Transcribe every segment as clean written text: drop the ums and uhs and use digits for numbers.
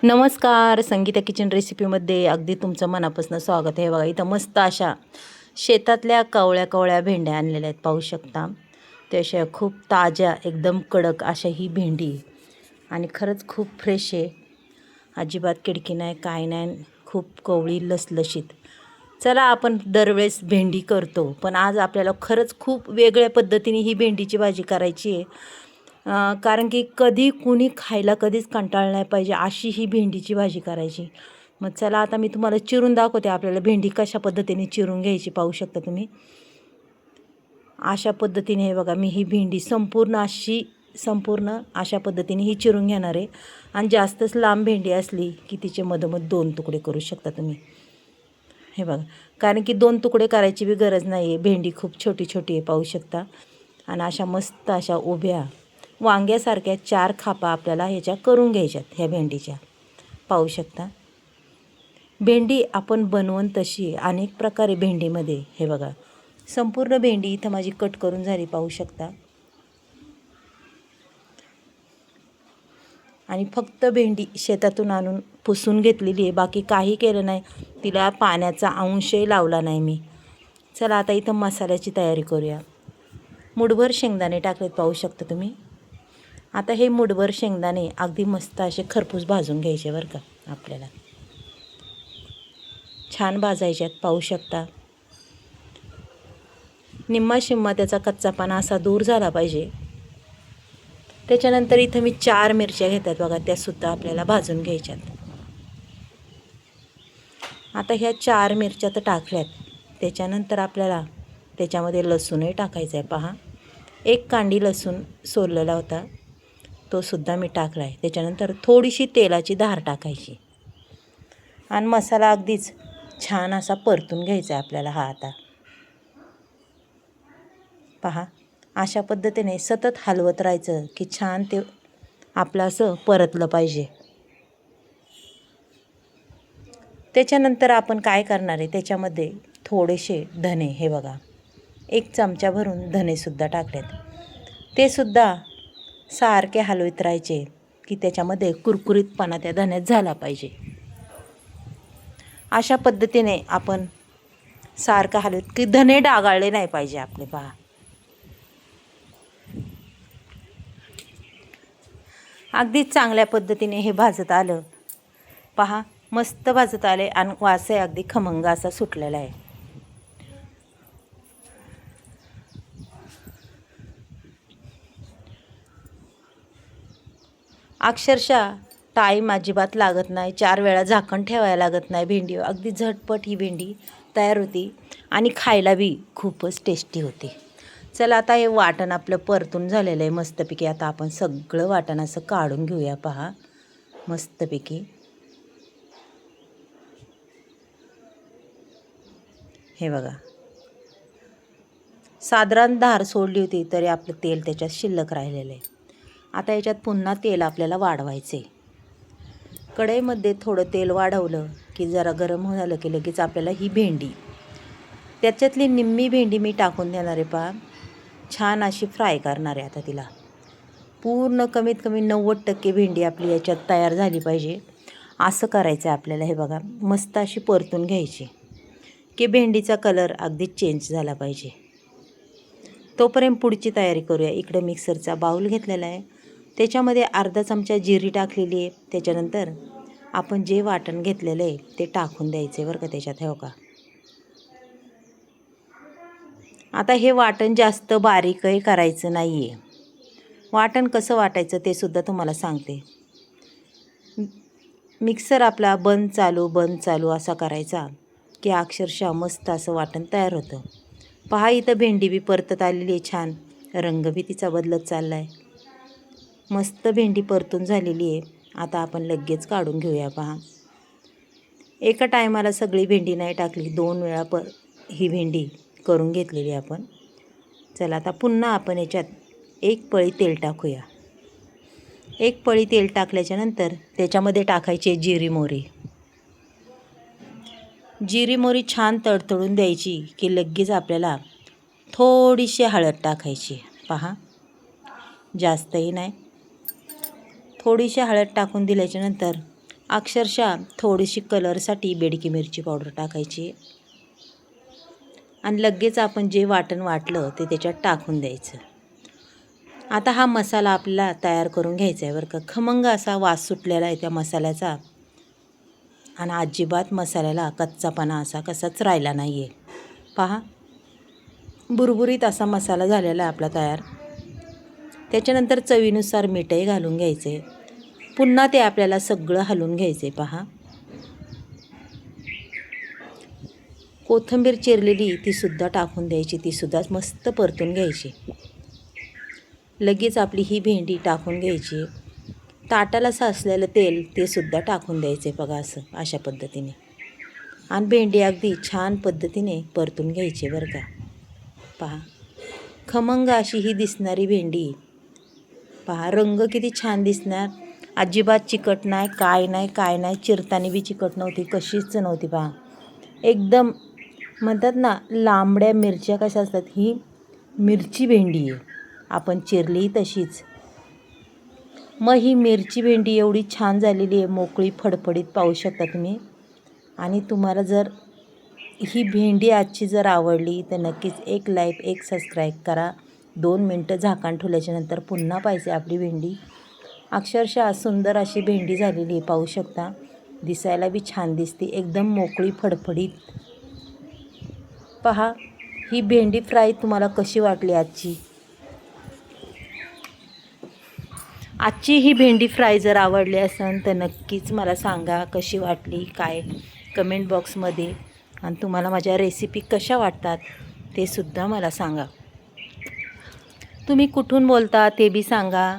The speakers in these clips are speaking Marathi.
नमस्कार. संगीता किचन रेसिपीमध्ये अगदी तुमचं मनापासून स्वागत आहे. बघा इथं मस्त अशा शेतातल्या कवळ्या कवळ्या भेंड्या आणलेल्या आहेत, पाहू शकता. त्याशिवाय खूप ताज्या एकदम कडक अशा ही भेंडी आणि खरंच खूप फ्रेश आहे. अजिबात किडकी नाही, काय नाही, खूप कवळी लसलशीत. चला आपण दरवेळेस भेंडी करतो, पण आज आपल्याला खरंच खूप वेगळ्या पद्धतीने ही भेंडीची भाजी करायची आहे. कारण की कधी कुणी खायला कधीच कंटाळलं नाही पाहिजे अशी ही भेंडीची भाजी करायची. मग चला आता मी तुम्हाला चिरून दाखवते. आपल्याला भेंडी कशा पद्धतीने चिरून घ्यायची पाहू शकता तुम्ही. अशा पद्धतीने हे बघा, मी ही भेंडी संपूर्ण अशा पद्धतीने ही चिरून घेणार आहे. आणि जास्तच लांब भेंडी असली की तिचे मधोमध 2 तुकडे करू शकता तुम्ही. हे बघा, कारण की 2 तुकडे करायची बी गरज नाही आहे. भेंडी खूप छोटी छोटी आहे, पाहू शकता. आणि अशा मस्त अशा उभ्या वांग्यासारख्या 4 खापा आपल्याला ह्याच्या करून घ्यायच्यात, ह्या भेंडीच्या, पाहू शकता. भेंडी आपण बनवून तशी अनेक प्रकारे भेंडीमध्ये. हे बघा, संपूर्ण भेंडी इथं माझी कट करून झाली, पाहू शकता. आणि फक्त भेंडी शेतातून आणून पुसून घेतलेली आहे, बाकी काही केलं नाही. तिला पाण्याचा अंशही लावला नाही मी. चला आता इथं मसाल्याची तयारी करूया. मुठभर शेंगदाणे टाकलेत, पाहू शकता तुम्ही. आता हे मुठभर शेंगदाणे अगदी मस्त असे खरपूस भाजून घ्यायचे बरं का. आपल्याला छान भाजायच्यात, पाहू शकता. निम्मा शिम्मा त्याचा कच्चापणा असा दूर झाला पाहिजे. त्याच्यानंतर इथं मी 4 मिरच्या घेतात बघा, त्यासुद्धा आपल्याला भाजून घ्यायच्यात. आता ह्या 4 मिरच्या तर टाकल्यात. त्याच्यानंतर आपल्याला त्याच्यामध्ये लसूणही टाकायचं आहे. पहा, 1 कांडी लसूण सोललेला होता, तो सुद्धा मी टाकला आहे. त्याच्यानंतर थोडीशी तेलाची धार टाकायची आणि मसाला अगदीच छान असा परतून घ्यायचा आहे आपल्याला. हा आता पहा, अशा पद्धतीने सतत हलवत राहायचं की छान ते आपलं असं परतलं पाहिजे. त्याच्यानंतर आपण काय करणार आहे, त्याच्यामध्ये थोडेसे धने, हे बघा 1 चमचा भरून धनेसुद्धा टाकलेत. ते सुद्धा सारखे हलवत राहायचे की त्याच्यामध्ये कुरकुरीतपणा त्या धन्यात झाला पाहिजे. अशा पद्धतीने आपण सारखं हलवत की धने डागाळले नाही पाहिजे आपले. पहा, अगदी चांगल्या पद्धतीने हे भाजत आलं. पहा, मस्त भाजत आले आणि वासही अगदी खमंग असा सुटलेला आहे. अक्षरशः टाईम अजिबात लागत नाही. 4 वेळा झाकण ठेवायला लागत नाही. भेंडी अगदी झटपट ही भेंडी तयार होती आणि खायला बी खूपच टेस्टी होते. चला आता हे वाटण आपलं परतून झालेलं आहे मस्तपैकी. आता आपण सगळं वाटण असं काढून घेऊया. पहा, मस्तपैकी. हे बघा, साधारण धार सोडली होती तरी आपलं तेल त्याच्यात शिल्लक राहिलेलं आहे. आता याच्यात पुन्हा तेल आपल्याला वाढवायचे. कढईमध्ये थोडं तेल वाढवलं की जरा गरम झालं की लगेच आपल्याला ही भेंडी, त्याच्यातली निम्मी भेंडी मी टाकून देणार आहे. पहा, छान अशी फ्राय करणार आहे आता तिला. पूर्ण कमीत कमी 90% भेंडी आपली याच्यात तयार झाली पाहिजे. असं करायचं आहे आपल्याला. हे बघा, मस्त अशी परतून घ्यायची की भेंडीचा कलर अगदी चेंज झाला पाहिजे. तोपर्यंत पुढची तयारी करूया. इकडे मिक्सरचा बाऊल घेतलेला आहे, त्याच्यामध्ये अर्धा चमचा जिरी टाकलेली आहे. त्याच्यानंतर आपण जे वाटण घेतलेलं आहे ते टाकून द्यायचे बरं का त्याच्यात. हो का, आता हे वाटण जास्त बारीकही करायचं नाही आहे. वाटण कसं वाटायचं ते सुद्धा तुम्हाला सांगते. मिक्सर आपला बंद चालू असा करायचा की अक्षरशः मस्त असं वाटण तयार होतं. पहा, इथं भेंडी बी परतत आलेली आहे, छान रंग बी तिचा बदलत चालला आहे. मस्त भेंडी परतून झालेली आहे. आता आपण लगेच काढून घेऊया. पहा, एका टायमाला सगळी भेंडी नाही टाकली, 2 वेळा ही भेंडी करून घेतलेली आपण. चला आता पुन्हा आपण याच्यात 1 पळी तेल टाकूया. 1 पळी तेल टाकल्याच्यानंतर त्याच्यामध्ये टाकायची जिरी मोहरी छान तडतडून द्यायची की लगेच आपल्याला थोडीशी हळद टाकायची. पहा, जास्तही नाही, थोडीशी हळद टाकून दिल्याच्यानंतर अक्षरशः थोडीशी कलरसाठी बेडकी मिरची पावडर टाकायची आणि लगेच आपण जे वाटण वाटलं ते त्याच्यात टाकून द्यायचं. आता हा मसाला आपल्याला तयार करून घ्यायचा आहे बरं का. खमंग असा वास सुटलेला आहे त्या मसाल्याचा आणि अजिबात मसाल्याला कच्चापणा असा कसाच राहिला नाही आहे. पहा, बुरबुरीत असा मसाला झालेला आहे आपला तयार. त्याच्यानंतर चवीनुसार मीठही घालून घ्यायचे. पुन्हा ते आपल्याला सगळं हलवून घ्यायचे. पहा, कोथिंबीर चिरलेली तीसुद्धा टाकून द्यायची, तीसुद्धा मस्त परतून घ्यायची. लगेच आपली ही भेंडी टाकून घ्यायची. ताटाला साचलेलं तेल ते सुद्धा टाकून द्यायचे बघा, अशा पद्धतीने. आणि भेंडी अगदी छान पद्धतीने परतून घ्यायची बरं का. पहा, खमंग अशी ही दिसणारी भेंडी. पहा, रंग किती छान दिसणार, अजिबात चिकट नाही, काय नाही. चिरताना बी चिकट नव्हती, कशीच नव्हती. पहा, एकदम म्हणतात ना लांबड्या मिरच्या कशा असतात, ही मिरची भेंडी आहे, आपण चिरली तशीच. मग ही मिरची भेंडी एवढी छान झालेली आहे, मोकळी फडफडीत पाहू शकता तुम्ही. आणि तुम्हाला जर ही भेंडी आजची जर आवडली तर नक्कीच एक लाईक, एक सबस्क्राईब करा. 2 मिनटं झाकण ठेवल्याच्यानंतर पुन्हा पाहिजे आपली भेंडी. अक्षरशः सुंदर अशी भेंडी झालेली आहे, पाहू शकता. दिसायला बी छान दिसते, एकदम मोकळी फडफडीत. पहा, ही भेंडी फ्राय तुम्हाला कशी वाटली आजची ही भेंडी फ्राय जर आवडली असेल तर नक्कीच मला सांगा कशी वाटली काय, कमेंट बॉक्समध्ये. आणि तुम्हाला माझ्या रेसिपी कशा वाटतात ते सुद्धा मला सांगा. तुम्ही कुठून बोलता ते बी सांगा.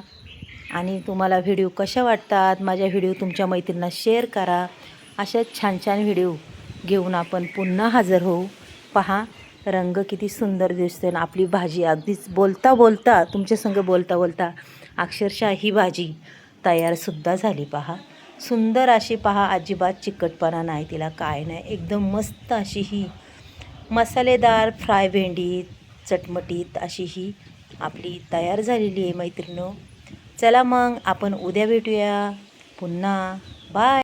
आणि तुम्हाला व्हिडिओ कशा वाटतात, माझ्या व्हिडिओ तुमच्या मैत्रिणींना शेअर करा. अशा छान छान व्हिडिओ घेऊन आपण पुन्हा हजर होऊ. पहा, रंग किती सुंदर दिसते ना आपली भाजी. अगदीच तुमच्यासंग बोलता अक्षरशः ही भाजी तयारसुद्धा झाली. पहा, सुंदर अशी. पहा, अजिबात चिकटपणा नाही तिला, काय नाही. एकदम मस्त अशी ही मसालेदार फ्राय भेंडी चटमटीत अशी ही आपली तयार झालेली आहे मैत्रिणींनो. चला मग आपण उद्या भेटूया पुन्हा. बाय.